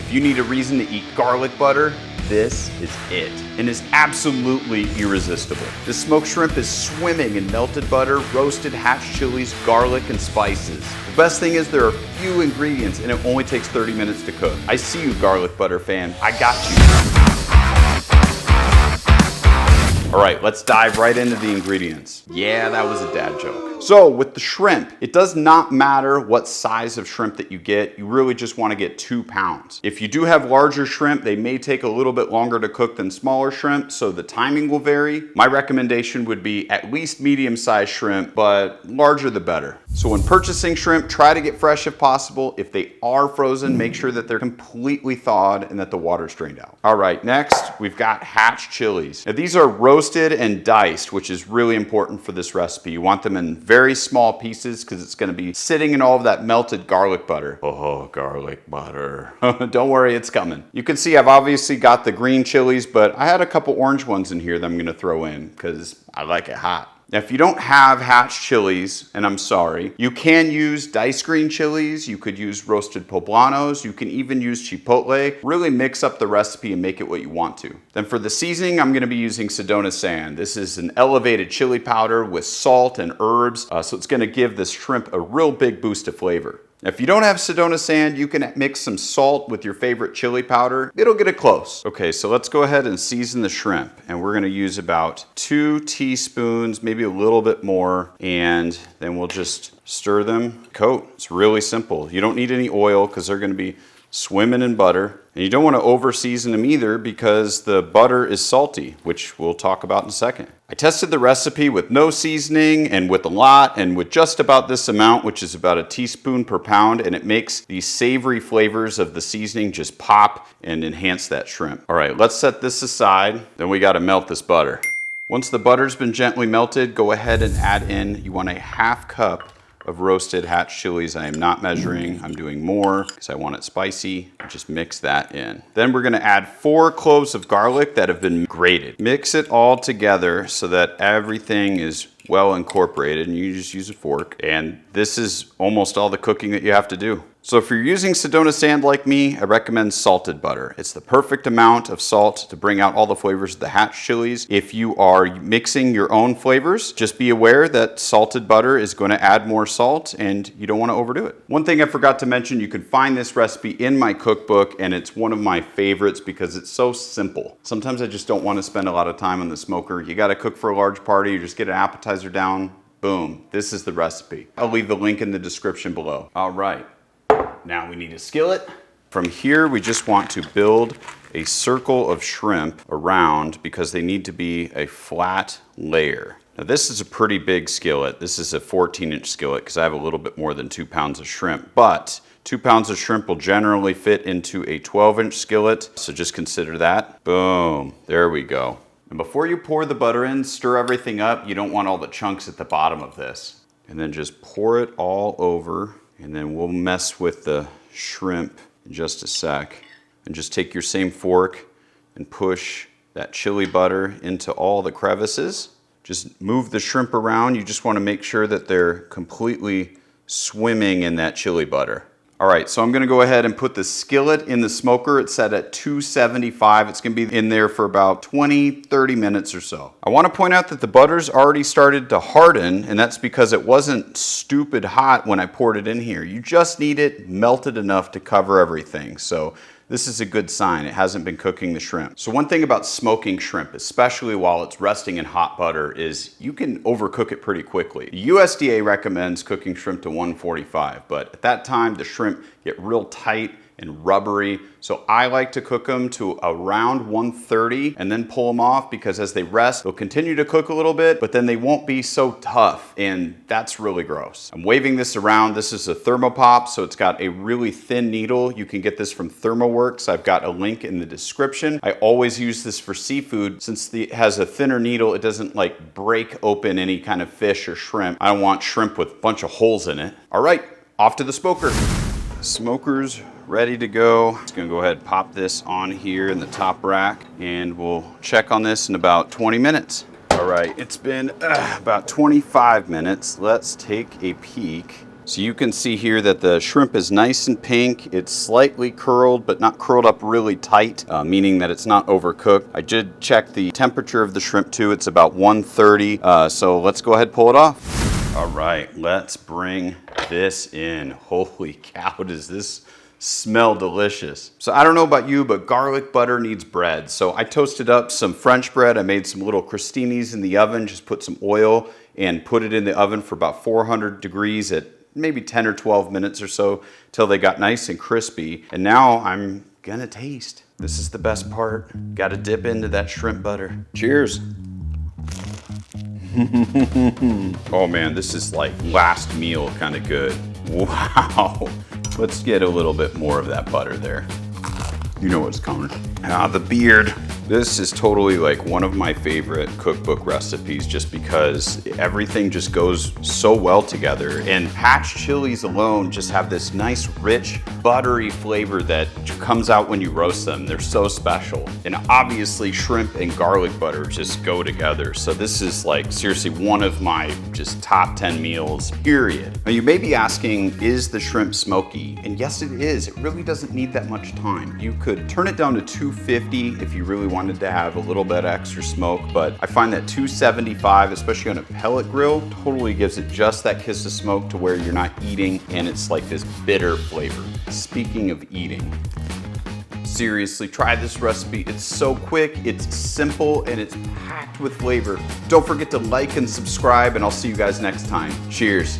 If you need a reason to eat garlic butter, this is it, and is absolutely irresistible. This smoked shrimp is swimming in melted butter, roasted hatch chilies, garlic, and spices. The best thing is there are few ingredients and it only takes 30 minutes to cook. I see you, garlic butter fan. I got you. All right, let's dive right into the ingredients. Yeah, that was a dad joke. So with the shrimp, it does not matter what size of shrimp that you get. You really just want to get 2 pounds. If you do have larger shrimp, they may take a little bit longer to cook than smaller shrimp, so the timing will vary. My recommendation would be at least medium-sized shrimp, but larger the better. So when purchasing shrimp, try to get fresh if possible. If they are frozen, make sure that they're completely thawed and that the water's drained out. All right, next we've got hatch chilies. Now these are roasted and diced, which is really important for this recipe. You want them in very small pieces because it's going to be sitting in all of that melted garlic butter. Oh, garlic butter. Don't worry, it's coming. You can see I've obviously got the green chilies, but I had a couple orange ones in here that I'm going to throw in because I like it hot. Now, if you don't have hatch chilies, and I'm sorry, you can use diced green chilies, you could use roasted poblanos, you can even use chipotle. Really mix up the recipe and make it what you want to. Then for the seasoning, I'm gonna be using Sedona sand. This is an elevated chili powder with salt and herbs, so it's gonna give this shrimp a real big boost of flavor. Now, if you don't have Sedona sand, you can mix some salt with your favorite chili powder. It'll get it close. Okay, so let's go ahead and season the shrimp. And we're gonna use about 2 teaspoons, maybe a little bit more, and then we'll just stir them. Coat, it's really simple. You don't need any oil because they're gonna be swimming in butter. And you don't want to over season them either because the butter is salty, which we'll talk about in a second. I tested the recipe with no seasoning and with a lot and with just about this amount, which is about a teaspoon per pound, and it makes the savory flavors of the seasoning just pop and enhance that shrimp. All right, let's set this aside. Then we got to melt this butter. Once the butter's been gently melted, go ahead and add in, you want a 1/2 cup of roasted hatch chilies. I am not measuring, I'm doing more because I want it spicy. Just mix that in. Then we're gonna add 4 cloves of garlic that have been grated. Mix it all together so that everything is well incorporated, and you just use a fork. And this is almost all the cooking that you have to do. So if you're using Sedona sand like me, I recommend salted butter. It's the perfect amount of salt to bring out all the flavors of the hatch chilies. If you are mixing your own flavors, just be aware that salted butter is going to add more salt and you don't want to overdo it. One thing I forgot to mention, you can find this recipe in my cookbook, and it's one of my favorites because it's so simple. Sometimes I just don't want to spend a lot of time on the smoker. You got to cook for a large party, you just get an appetizer down, boom, this is the recipe. I'll leave the link in the description below. All right. Now we need a skillet. From here, we just want to build a circle of shrimp around because they need to be a flat layer. Now this is a pretty big skillet. This is a 14-inch skillet because I have a little bit more than 2 pounds of shrimp, but 2 pounds of shrimp will generally fit into a 12-inch skillet, so just consider that. Boom, there we go. And before you pour the butter in, stir everything up. You don't want all the chunks at the bottom of this. And then just pour it all over. And then we'll mess with the shrimp in just a sec. And just take your same fork and push that chili butter into all the crevices. Just move the shrimp around. You just want to make sure that they're completely swimming in that chili butter. All right, so I'm gonna go ahead and put the skillet in the smoker. It's set at 275. It's gonna be in there for about 20-30 minutes or so. I wanna point out that the butter's already started to harden, and that's because it wasn't stupid hot when I poured it in here. You just need it melted enough to cover everything. So this is a good sign. It hasn't been cooking the shrimp. So one thing about smoking shrimp, especially while it's resting in hot butter, is you can overcook it pretty quickly. USDA recommends cooking shrimp to 145, but at that time, the shrimp get real tight and rubbery. So I like to cook them to around 130 and then pull them off because as they rest, they'll continue to cook a little bit, but then they won't be so tough, and that's really gross. I'm waving this around. This is a thermopop, so it's got a really thin needle. You can get this from ThermoWorks. I've got a link in the description. I always use this for seafood. Since it has a thinner needle, it doesn't like break open any kind of fish or shrimp. I don't want shrimp with a bunch of holes in it. All right, off to the smoker. The smoker's ready to go. Just gonna go ahead and pop this on here in the top rack, and we'll check on this in about 20 minutes. All right, it's been about 25 minutes. Let's take a peek. So you can see here that the shrimp is nice and pink. It's slightly curled, but not curled up really tight, meaning that it's not overcooked. I did check the temperature of the shrimp too. It's about 130. So let's go ahead and pull it off. All right, let's bring this in. Holy cow, does this smell delicious. So I don't know about you, but garlic butter needs bread. So I toasted up some French bread. I made some little crostinis in the oven, just put some oil and put it in the oven for about 400 degrees at maybe 10 or 12 minutes or so till they got nice and crispy. And now I'm gonna taste. This is the best part. Gotta dip into that shrimp butter. Cheers. Oh man, this is like last meal kind of good. Wow. Let's get a little bit more of that butter there. You know what's coming. Ah, the beard. This is totally like one of my favorite cookbook recipes just because everything just goes so well together. And hatch chilies alone just have this nice, rich, buttery flavor that comes out when you roast them. They're so special. And obviously shrimp and garlic butter just go together. So this is like seriously one of my just top 10 meals, period. Now you may be asking, is the shrimp smoky? And yes, it is. It really doesn't need that much time. You could turn it down to 250 if you really wanted to have a little bit extra smoke, but I find that 275, especially on a pellet grill, totally gives it just that kiss of smoke to where you're not eating and it's like this bitter flavor. Speaking of eating, seriously, try this recipe. It's so quick, it's simple, and it's packed with flavor. Don't forget to like and subscribe, and I'll see you guys next time. Cheers.